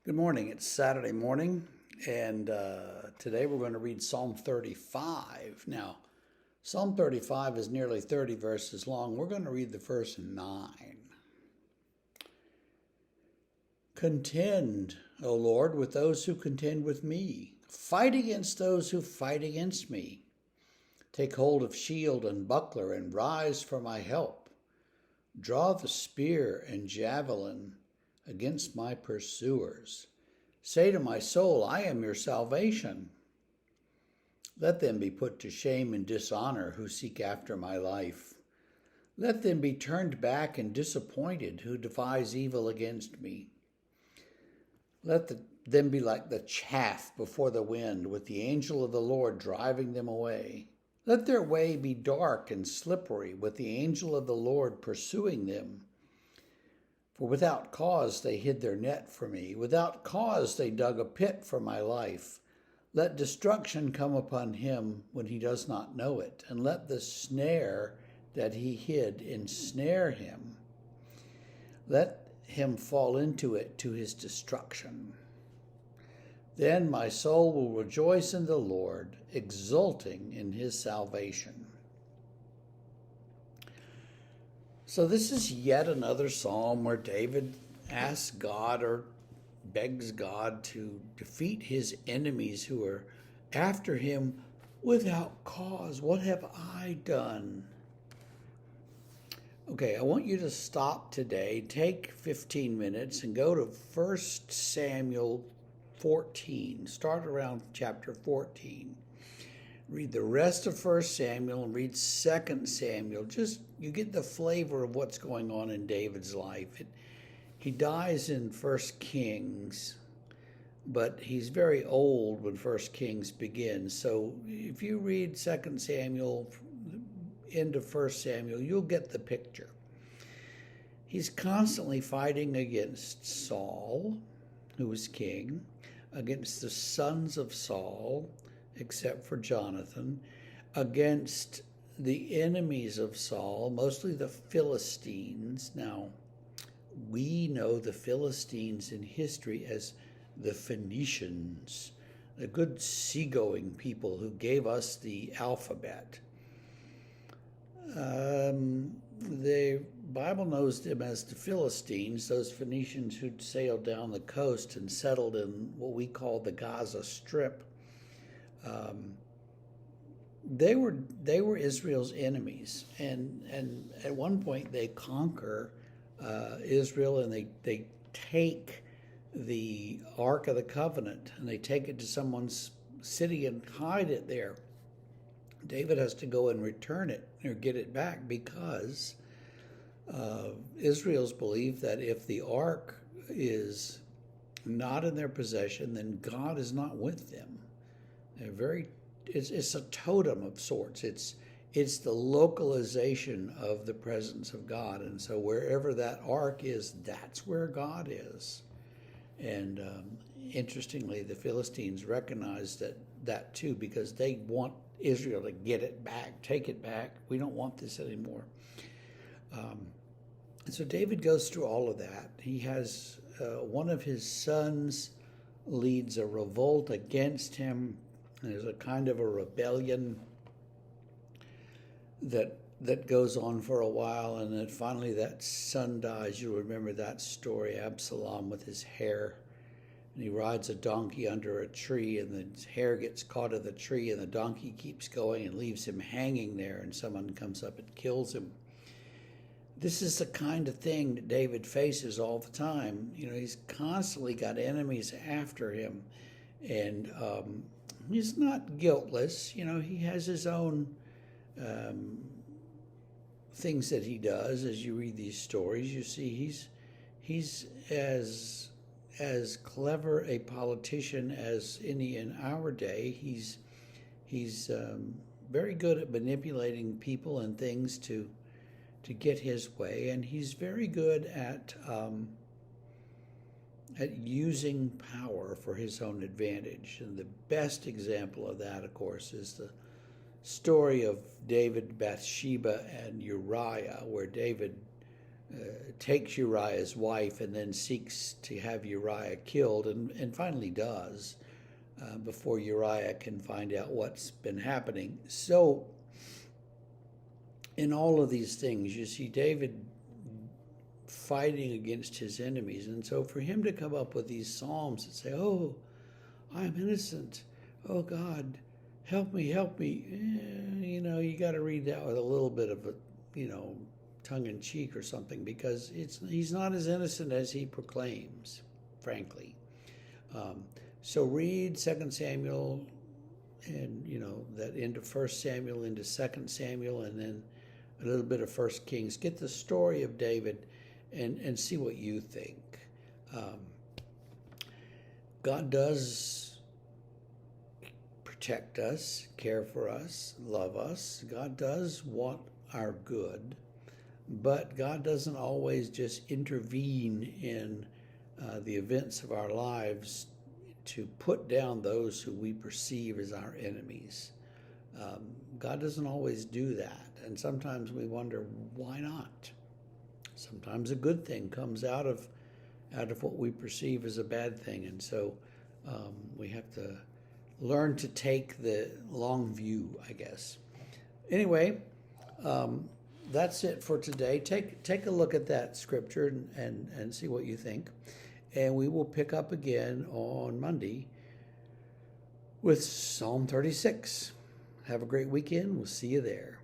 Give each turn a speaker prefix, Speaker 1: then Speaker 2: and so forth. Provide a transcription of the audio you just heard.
Speaker 1: Good morning. It's Saturday morning, and today we're going to read Psalm 35. Now, Psalm 35 is nearly 30 verses long. We're going to read the first 9. Contend, O Lord, with those who contend with me. Fight against those who fight against me. Take hold of shield and buckler and rise for my help. Draw the spear and javelin against my pursuers. Say to my soul, I am your salvation. Let them be put to shame and dishonor who seek after my life. Let them be turned back and disappointed who devise evil against me. Let them be like the chaff before the wind, with the angel of the Lord driving them away. Let their way be dark and slippery, with the angel of the Lord pursuing them. For without cause they hid their net for me. Without cause they dug a pit for my life. Let destruction come upon him when he does not know it, and let the snare that he hid ensnare him. Let him fall into it to his destruction. Then my soul will rejoice in the Lord, exulting in his salvation. So this is yet another psalm where David asks God or begs God to defeat his enemies who are after him without cause. What have I done? Okay, I want you to stop today, take 15 minutes and go to 1 Samuel 14. Start around chapter 14. Read the rest of 1 Samuel and read 2 Samuel. Just, you get the flavor of what's going on in David's life. He dies in 1 Kings, but he's very old when 1 Kings begins. So if you read 2 Samuel into 1 Samuel, you'll get the picture. He's constantly fighting against Saul, who was king, against the sons of Saul, except for Jonathan, against the enemies of Saul, mostly the Philistines. Now, we know the Philistines in history as the Phoenicians, the good seagoing people who gave us the alphabet. The Bible knows them as the Philistines, those Phoenicians who'd sailed down the coast and settled in what we call the Gaza Strip. They were Israel's enemies, and at one point they conquer Israel, and they take the Ark of the Covenant and they take it to someone's city and hide it there. David has to go and return it or get it back because Israel's belief that if the Ark is not in their possession, then God is not with them. It's a totem of sorts. It's the localization of the presence of God, and so wherever that ark is, that's where God is. And interestingly, the Philistines recognize that too, because they want Israel to get it back, take it back. We don't want this anymore. And so David goes through all of that. He has one of his sons leads a revolt against him. There's a kind of a rebellion that goes on for a while, and then finally that son dies. You'll remember that story, Absalom with his hair. And he rides a donkey under a tree, and the hair gets caught in the tree, and the donkey keeps going and leaves him hanging there, and someone comes up and kills him. This is the kind of thing that David faces all the time. You know, he's constantly got enemies after him, and he's not guiltless. You know, he has his own things that he does. As you read these stories, you see he's as clever a politician as any in our day. He's very good at manipulating people and things to get his way, and he's very good at using power for his own advantage. And the best example of that, of course, is the story of David, Bathsheba, and Uriah, where David takes Uriah's wife and then seeks to have Uriah killed, and finally does, before Uriah can find out what's been happening. So, in all of these things, you see David fighting against his enemies. And so for him to come up with these psalms that say, oh, I'm innocent. Oh, God, help me, help me. You got to read that with a little bit of a, tongue in cheek or something, because he's not as innocent as he proclaims, frankly. So read 2 Samuel and, that into 1 Samuel, into 2 Samuel, and then a little bit of 1 Kings. Get the story of David and see what you think. God does protect us, care for us, love us. God does want our good, but God doesn't always just intervene in the events of our lives to put down those who we perceive as our enemies. God doesn't always do that, and sometimes we wonder, why not? Sometimes a good thing comes out of what we perceive as a bad thing, and so we have to learn to take the long view, I guess. Anyway, that's it for today. Take a look at that scripture and see what you think, and we will pick up again on Monday with Psalm 36. Have a great weekend. We'll see you there.